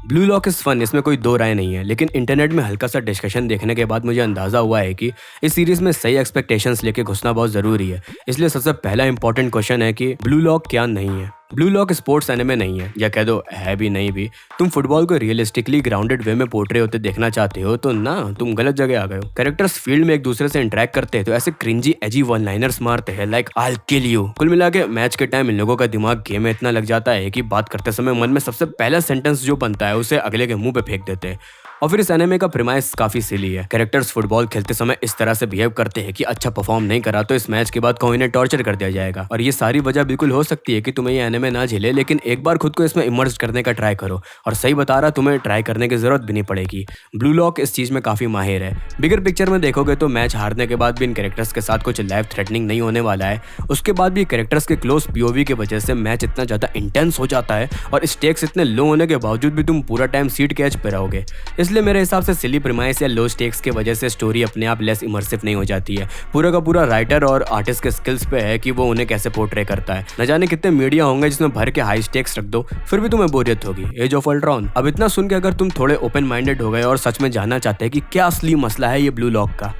Blue lock is fun, इसमें कोई दो राय नहीं है, लेकिन इंटरनेट में हल्का सा डिस्कशन देखने के बाद मुझे अंदाजा हुआ है कि इस सीरीज में सही एक्सपेक्टेशंस लेके घुसना बहुत जरूरी है। इसलिए सबसे पहला इंपॉर्टेंट क्वेश्चन है कि ब्लू लॉक क्या नहीं है। ब्लू लॉक स्पोर्ट्स एनिमे नहीं है, या कह दो है भी नहीं भी। तुम फुटबॉल को रियलिस्टिकली ग्राउंडेड वे में पोर्ट्रे होते देखना चाहते हो तो ना, तुम गलत जगह आ गए हो। कैरेक्टर्स फील्ड में एक दूसरे से इंटरेक्ट करते हैं तो ऐसे क्रिंजी एजी वन लाइनर्स मारते हैं लाइक आई किल यू। कुल मिला के मैच के टाइम इन लोगों का दिमाग गेम में इतना लग जाता है कि बात करते समय मन में सबसे पहला सेंटेंस जो बनता है उसे अगले के मुंह पे फेंक देते हैं। और फिर इस एनिमे का प्रीमाइस काफी सिली है। कैरेक्टर्स फुटबॉल खेलते समय इस तरह से बिहेव करते हैं कि अच्छा परफॉर्म नहीं करा तो इस मैच के बाद कोई इन्हें टॉर्चर कर दिया जाएगा। और ये सारी वजह बिल्कुल हो सकती है कि तुम्हें ये एनिमे ना झेले, लेकिन एक बार खुद को इसमें इमर्ज करने का ट्राई करो। और सही बता रहा, तुम्हें ट्राई करने की जरूरत भी नहीं पड़ेगी। ब्लू लॉक इस चीज में काफी माहिर है। बिगर पिक्चर में देखोगे तो मैच हारने के बाद भी इन कैरेक्टर्स के साथ कुछ लाइफ थ्रेटनिंग नहीं होने वाला है। उसके बाद भी कैरेक्टर्स के क्लोज पीओवी की वजह से मैच इतना ज्यादा इंटेंस हो जाता है और स्टेक्स इतने लो होने के बावजूद भी तुम पूरा टाइम सीट कैच पे रहोगे। इसलिए मेरे हिसाब से प्रीमाइस या लो स्टेक्स के वजह से स्टोरी अपने आप लेस इमर्सिव नहीं हो जाती है। पूरा का पूरा राइटर और आर्टिस्ट के स्किल्स पे है कि वो उन्हें कैसे पोर्ट्रे करता है। न जाने कितने मीडिया होंगे जिसमें भर के हाई स्टेक्स रख दो, फिर भी तुम्हें बोरियत होगी। Age of Ultron. अब इतना सुन के अगर तुम थोड़े ओपन माइंडेड हो गए और सच में जानना चाहते हैं कि क्या असली मसला है ये ब्लू लॉक का,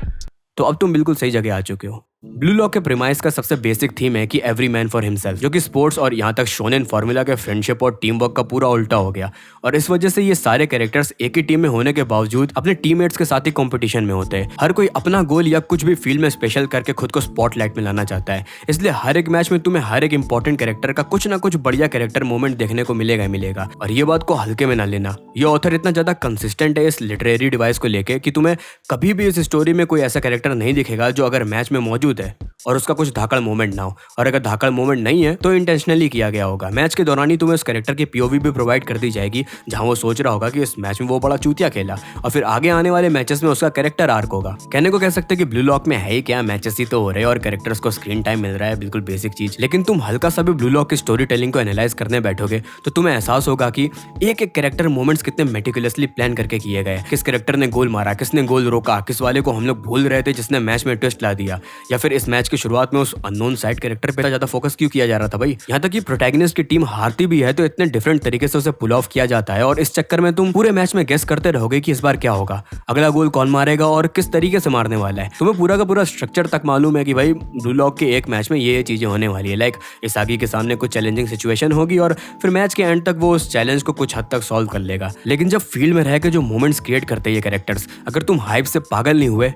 तो अब तुम बिल्कुल सही जगह आ चुके हो। ब्लू लॉक के प्रीमाइस का सबसे बेसिक थीम है कि एवरी मैन फॉर हिमसेल्फ, जो कि स्पोर्ट्स और यहाँ तक शोनेन फॉर्मूला के फ्रेंडशिप और टीम वर्क का पूरा उल्टा हो गया। और इस वजह से ये सारे कैरेक्टर्स एक ही टीम में होने के बावजूद अपने टीममेट्स के साथ ही कंपटीशन में होते हैं। हर कोई अपना गोल या कुछ भी फील्ड में स्पेशल करके खुद को स्पॉटलाइट में लाना चाहता है। इसलिए हर एक मैच में तुम्हें हर एक इंपॉर्टेंट कैरेक्टर का कुछ ना कुछ बढ़िया कैरेक्टर मोमेंट देखने को मिलेगा ही मिलेगा। और ये बात को हल्के में ना लेना, ये ऑथर इतना ज्यादा कंसिस्टेंट है इस लिटरेरी डिवाइस को लेके कि तुम्हें कभी भी इस स्टोरी में कोई ऐसा कैरेक्टर नहीं दिखेगा जो अगर मैच में मौजूद है और उसका कुछ धाकड़ मोमेंट ना हो। और अगर धाकड़ मोमेंट नहीं है तो इंटेंशनली किया गया होगा। मैच के दौरान ही तुम्हें उस कैरेक्टर की पीओवी भी प्रोवाइड कर दी जाएगी जहां वो सोच रहा होगा कि इस मैच में वो बड़ा चूतिया खेला, और फिर आगे आने वाले मैचेस में उसका कैरेक्टर आर्क होगा। कहने को कह सकते कि ब्लू लॉक में है ही क्या, मैचेस ही तो हो रहे हैं और कैरेक्टर्स को स्क्रीन टाइम मिल रहा है, बिल्कुल बेसिक चीज। लेकिन तुम हल्का सा भी ब्लू लॉक की स्टोरी टेलिंग को एनालाइज करने बैठोगे तो तुम्हें एहसास होगा कि एक एक कैरेक्टर मोमेंट्स कितने मेटिकुलसली प्लान करके किए गए। किस कैरेक्टर ने गोल मारा, किसने गोल रोका, किस वाले को हम लोग भूल रहे थे जिसने मैच में ट्विस्ट ला दिया, या फिर इस मैच की शुरुआत में उस अननोन साइड कैरेक्टर पे ज्यादा फोकस क्यों किया जा रहा था भाई। यहाँ तक कि प्रोटैगनिस्ट की टीम हारती भी है तो इतने डिफरेंट तरीके से उसे पुल ऑफ किया जाता है और इस चक्कर में तुम पूरे मैच में गेस करते रहोगे कि इस बार क्या होगा, अगला गोल कौन मारेगा और किस तरीके से मारने वाला है। तुम्हें पूरा का पूरा स्ट्रक्चर तक मालूम है कि भाई ब्लू लॉक के एक मैच में ये चीजें होने वाली है। लाइक इसागी के सामने कुछ चैलेंजिंग सिचुएशन होगी और फिर मैच के एंड तक वो उस चैलेंज को कुछ हद तक सॉल्व कर लेगा। लेकिन जब फील्ड में रह के जो मोमेंट्स क्रिएट करते हैं ये कैरेक्टर्स, अगर तुम हाइप से पागल नहीं हुए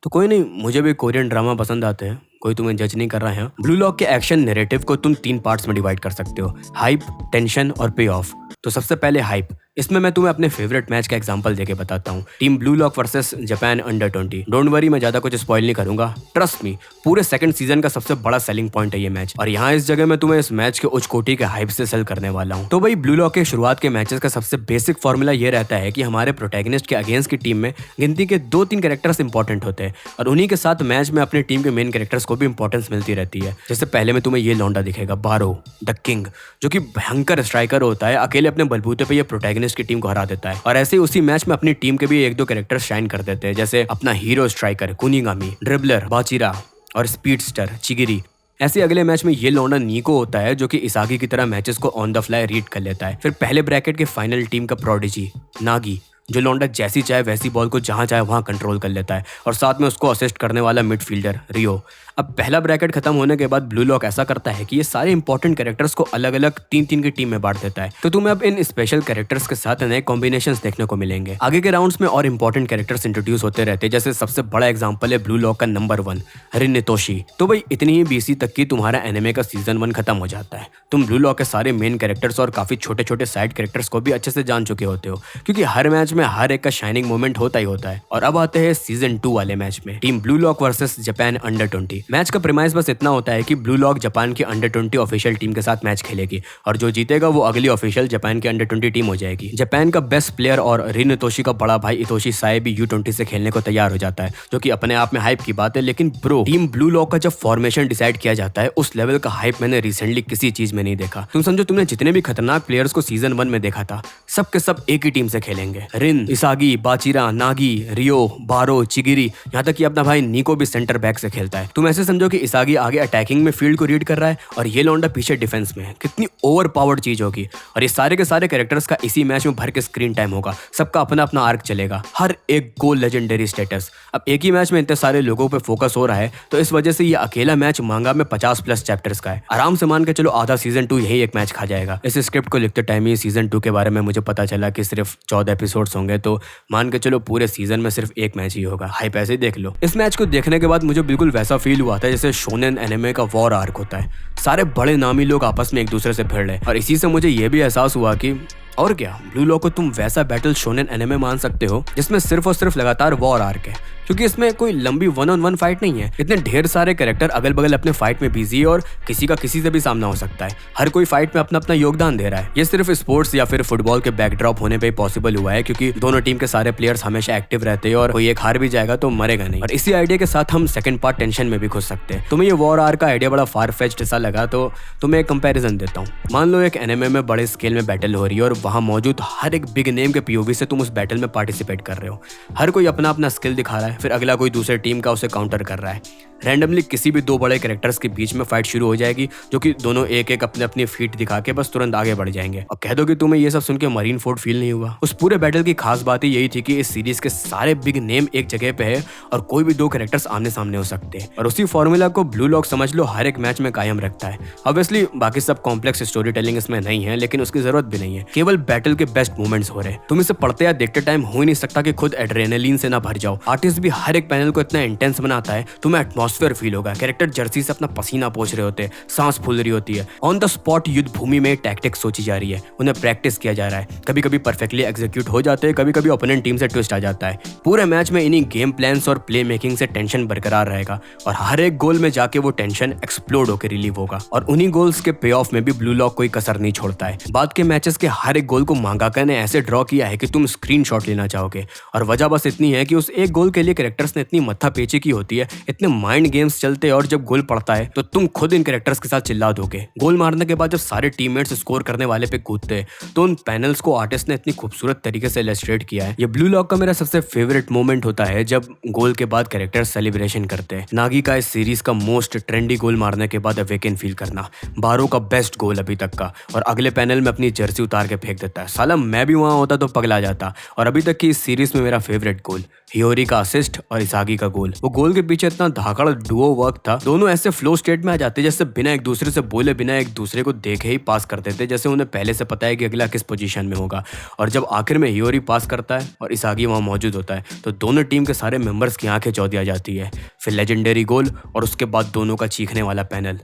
तो कोई नहीं, मुझे भी कोरियन ड्रामा पसंद आते हैं, कोई तुम्हें जज नहीं कर रहा है। ब्लू लॉक के एक्शन नैरेटिव को तुम 3 पार्ट्स में डिवाइड कर सकते हो, हाइप, टेंशन और पे ऑफ। तो सबसे पहले हाइप। इसमें मैं तुम्हें अपने फेवरेट मैच का एग्जांपल देके बताता हूँ, team blue lock versus Japan under 20। Don't worry, मैं ज्यादा कुछ स्पॉइल नहीं करूंगा, ट्रस्ट मी। पूरे सेकंड सीजन का सबसे बड़ा सेलिंग पॉइंट है ये मैच, और यहाँ इस जगह मैं तुम्हें इस मैच के उच्च कोटि के हाइप से सेल करने वाला हूँ। तो भाई ब्लू लॉक के शुरुआत के मैचेस का सबसे बेसिक फॉर्मूला ये रहता है कि हमारे प्रोटैगनिस्ट के अगेंस्ट की टीम में गिनती के 2-3 कैरेक्टर्स इंपॉर्टेंट होते हैं और उन्हीं के साथ मैच में अपने टीम के मेन कैरेक्टर्स को भी इंपॉर्टेंस मिलती रहती है। जैसे पहले में तुम्हें ये लौंडा दिखेगा, बारो द किंग, जो कि भयंकर स्ट्राइकर होता है, अकेले अपने बलबूते पे ये प्रोटैगनिस्ट की टीम को हरा देता है। और ऐसे ही उसी मैच में अपनी टीम के भी 1-2 कैरेक्टर शाइन कर देते हैं, जैसे अपना हीरो स्ट्राइकर कुनिगामी, ड्रिबलर बाचिरा और स्पीडस्टर चिगिरी। ऐसे अगले मैच में ये लौंडा नीको होता है जो कि इसागी की तरह मैचेस को ऑन द फ्लाई रीड कर लेता है। फिर पहले ब्रैकेट के फाइनल टीम का प्रोडिजी नागी, जो लौंडा जैसी चाहे वैसी बॉल को जहां चाहे वहां कंट्रोल कर लेता है, और साथ में उसको असिस्ट करने वाला मिडफील्डर रियो। अब पहला ब्रैकेट खत्म होने के बाद ब्लू लॉक ऐसा करता है कि ये सारे इंपॉर्टेंट कैरेक्टर्स को अलग अलग 3-3 की टीम में बांट देता है। तो तुम्हें अब इन स्पेशल कैरेक्टर्स के साथ नए कॉम्बिनेशंस देखने को मिलेंगे। आगे के राउंड्स में और इंपॉर्टेंट कैरेक्टर्स इंट्रोड्यूस होते रहते हैं, जैसे सबसे बड़ा एग्जांपल है ब्लू लॉक का नंबर 1 रिन नितोशी। तो भाई इतनी ही बीसी तक की तुम्हारा एनिमे का सीजन 1 खत्म हो जाता है। तुम ब्लू लॉक के सारे मेन कैरेक्टर्स और काफी छोटे छोटे साइड कैरेक्टर्स को भी अच्छे से जान चुके होते हो, क्योंकि हर मैच में हर एक का शाइनिंग मोमेंट होता ही होता है। और अब आते हैं सीजन 2 वाले मैच में, team blue lock versus Japan under 20। Match का प्रीमाइस बस इतना होता है कि ब्लू लॉक जापान की अंडर 20 ऑफिशियल टीम के साथ मैच खेलेगी और जो जीतेगा वो अगली ऑफिशियल जापान की अंडर 20 टीम हो जाएगी। जापान का बेस्ट प्लेयर और रिन इतोशी का बड़ा भाई इतोशी साए भी U20 से खेलने को तैयार हो जाता है, जो कि अपने आप में हाइप की बात है। लेकिन ब्रो, टीम ब्लू लॉक का जब फॉर्मेशन डिसाइड किया जाता है उस लेवल का हाइप मैंने रिसेंटली किसी चीज में नहीं देखा। तुम समझो, तुमने जितने भी खतरनाक प्लेयर्स को सीजन 1 में देखा था सब के सब एक ही टीम से खेलेंगे। रिन, इसागी, बाचिरा, नागी, रियो, बारो, चिगिरी, यहाँ तक कि अपना भाई निको भी सेंटर बैक से खेलता है। तुम ऐसे समझो कि इसागी आगे अटैकिंग में फील्ड को रीड कर रहा है और ये लौंडा पीछे डिफेंस में है। कितनी ओवर पावर्ड चीज होगी। और ये सारे के सारे कैरेक्टर्स का इसी मैच में भर के स्क्रीन टाइम होगा। सबका अपना अपना आर्क चलेगा, हर एक गोल लेजेंडरी स्टेटस। अब एक ही मैच में इतने सारे लोगों पे फोकस हो रहा है तो इस वजह से ये अकेला मैच मांगा में 50+ चैप्टर्स का है। आराम से मान के चलो आधा सीजन 2 यही एक मैच खा जाएगा। इस स्क्रिप्ट को लिखते टाइम ही सीजन 2 के बारे में मुझे पता चला कि सिर्फ 14 एपिसोड्स होंगे, तो मान के चलो पूरे सीजन में सिर्फ एक मैच ही होगा। हाई पैसे देख लो। इस मैच को देखने के बाद मुझे बिल्कुल वैसा फील हुआ था जैसे शोनेन एनिमे का वॉर आर्क होता है। सारे बड़े नामी लोग आपस में एक दूसरे से भिड़ रहे और इसी से मुझे ये भी एहसास हुआ कि और क्या, ब्लू लॉक को तुम वैसा बैटल शोनेन एनिमे मान सकते हो जिसमें सिर्फ और सिर्फ लगातार वॉर आर्क है, क्योंकि इसमें कोई लंबी 1-on-1 फाइट नहीं है। इतने ढेर सारे कैरेक्टर अगल बगल अपने फाइट में बिजी है और किसी का किसी से भी सामना हो सकता है। हर कोई फाइट में अपना अपना योगदान दे रहा है। ये सिर्फ स्पोर्ट्स या फिर फुटबॉल के बैकड्रॉप होने पे पॉसिबल हुआ है, क्योंकि दोनों टीम के सारे प्लेयर्स हमेशा एक्टिव रहते हैं और कोई एक हार भी जाएगा तो मरेगा नहीं। और इसी आइडिया के साथ हम सेकंड पार्ट टेंशन में भी घुस सकते हैं। तुम्हें ये वॉर आर्क का आइडिया बड़ा फार फेच्ड सा लगा तो तुम्हें एक कंपैरिजन देता हूँ। मान लो एक एनिमे में बड़े स्केल में बैटल हो रही है और वहाँ मौजूद हर एक बिग नेम के पीओवी से तुम उस बैटल में पार्टिसिपेट कर रहे हो। हर कोई अपना अपना स्किल दिखा रहा है, फिर अगला कोई दूसरे टीम का उसे काउंटर कर रहा है। रैंडमली किसी भी दो बड़े कैरेक्टर्स के बीच में फाइट शुरू हो जाएगी, जो कि दोनों एक एक अपने अपनी फीट दिखा के बस तुरंत आगे बढ़ जाएंगे। और कह दो कि तुम्हें ये सब सुन के मरीन फोर्ड फील नहीं हुआ। उस पूरे बैटल की खास बात ही यही थी कि इस सीरीज के सारे बिग नेम एक जगह पे है और कोई भी दो कैरेक्टर्स आमने सामने हो सकते हैं। और उसी फॉर्मूला को ब्लू लॉक समझ लो हर एक मैच में कायम रखता है। ऑब्वियसली बाकी सब कॉम्प्लेक्स स्टोरी टेलिंग इसमें नहीं है, लेकिन उसकी जरूरत भी नहीं है। केवल बैटल के बेस्ट मोमेंट्स हो रहे हैं। तुम इसे पढ़ते या देखते टाइम हो ही नहीं सकता कि खुद एड्रेनलिन से ना भर जाओ। आर्टिस्ट भी हर एक पैनल को इतना इंटेंस बनाता है, तुम्हें एटमॉस्फेयर फील होगा। कैरेक्टर जर्सी से अपना पसीना पोंछ रहे होते हैं, सांस फूल रही होती है। ऑन द स्पॉट युद्ध भूमि में टैक्टिक्स सोची जा रही है, उन्हें प्रैक्टिस किया जा रहा है। कभी कभी परफेक्टली एग्जीक्यूट हो जाते हैं, कभी कभी ओपोनेंट टीम से ट्विस्ट आ जाता है। पूरे मैच में इन्हीं गेम प्लान्स और प्ले मेकिंग से टेंशन बरकरार रहेगा और हर एक गोल में जाके वो टेंशन एक्सप्लोड होकर रिलीव होगा। और उन्हीं गोल्स के पे ऑफ में भी ब्लू लॉक कोई कसर नहीं छोड़ता है। बाद के मैचेस के हर एक गोल को मांगाका ने ऐसे ड्रॉ किया है कि तुम स्क्रीनशॉट लेना चाहोगे। और वजह बस इतनी है कि उस एक गोल के लिए कैरेक्टर्स ने इतनी मत्था पेची की होती है, इतने माइंड गेम्स चलते हैं और जब गोल पड़ता है तो तुम खुद इन कैरेक्टर्स के साथ चिल्ला दोगे। गोल मारने के बाद जब सारे टीममेट्स स्कोर करने वाले पे कूदते हैं तो उन पैनल्स को आर्टिस्ट ने इतनी खूबसूरत तरीके से इलस्ट्रेट किया है। ये ब्लू लॉक का मेरा सबसे फेवरेट मोमेंट होता है जब गोल के बाद कैरेक्टर्स सेलिब्रेशन करते हैं। नागी का इस सीरीज का मोस्ट ट्रेंडी गोल मारने के बाद अवेकन फील करना, बारो का बेस्ट गोल अभी तक का, और अगले पैनल में अपनी जर्सी उतार के फेंक देता है। साला मैं भी वहां होता तो पगला जाता। और अभी तक की इस सीरीज में मेरा फेवरेट गोल हियोरी का असिस्ट और इसागी का गोल। वो गोल के पीछे इतना धाकड़ डुओ वर्क था। दोनों ऐसे फ्लो स्टेट में आ जाते जैसे बिना एक दूसरे से बोले, बिना एक दूसरे को देखे ही पास कर देते, जैसे उन्हें पहले से पता है कि अगला किस पोजीशन में होगा। और जब आखिर में हियोरी पास करता है और इसागी वहां मौजूद होता है तो दोनों टीम के सारे मेंबर्स की आंखें चौंधी आ जाती है। फिर लेजेंडरी गोल और उसके बाद दोनों का चीखने वाला पैनल।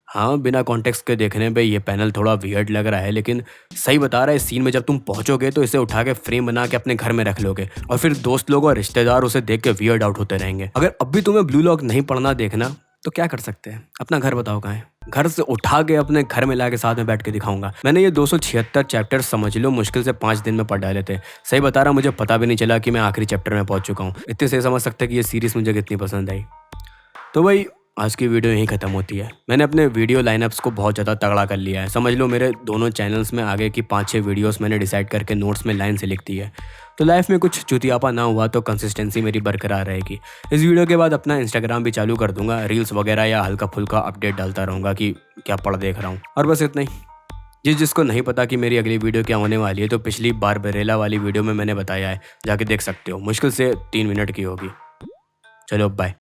हाँ, बिना कॉन्टेक्स्ट के देखने पे ये पैनल थोड़ा वियर्ड लग रहा है, लेकिन सही बता रहा है। इस सीन में जब तुम पहुंचोगे तो इसे उठा के फ्रेम बना के अपने घर में रख लोगे और फिर दोस्त लोग और रिश्तेदार उसे देख के वियर्ड आउट होते रहेंगे। अगर अब भी तुम्हें ब्लू लॉक नहीं पढ़ना देखना तो क्या कर सकते हैं, अपना घर बताओ कहाँ है। घर से उठा के अपने घर में लाके साथ में बैठ के दिखाऊंगा। मैंने ये 276 चैप्टर समझ लो मुश्किल से 5 दिन में पढ़ डाले थे। सही बता रहा, मुझे पता भी नहीं चला कि मैं आखिरी चैप्टर में पहुंच चुका हूँ। इतने से समझ सकते कि ये सीरीज मुझे कितनी पसंद आई। तो भाई आज की वीडियो यहीं ख़त्म होती है। मैंने अपने वीडियो लाइनअप्स को बहुत ज़्यादा तगड़ा कर लिया है। समझ लो मेरे दोनों चैनल्स में आगे की 5-6 वीडियोस मैंने डिसाइड करके नोट्स में लाइन से लिख दी है। तो लाइफ में कुछ चुतियापा ना हुआ तो कंसिस्टेंसी मेरी बरकरार रहेगी। इस वीडियो के बाद अपना इंस्टाग्राम भी चालू कर दूंगा, रील्स वगैरह या हल्का फुल्का अपडेट डालता रहूँगा कि क्या पढ़ देख रहा हूँ। और बस इतना ही। जिसको नहीं पता कि मेरी अगली वीडियो क्या होने वाली है तो पिछली बारबेरेला वाली वीडियो में मैंने बताया है, जाके देख सकते हो। मुश्किल से 3 मिनट की होगी। चलो बाय।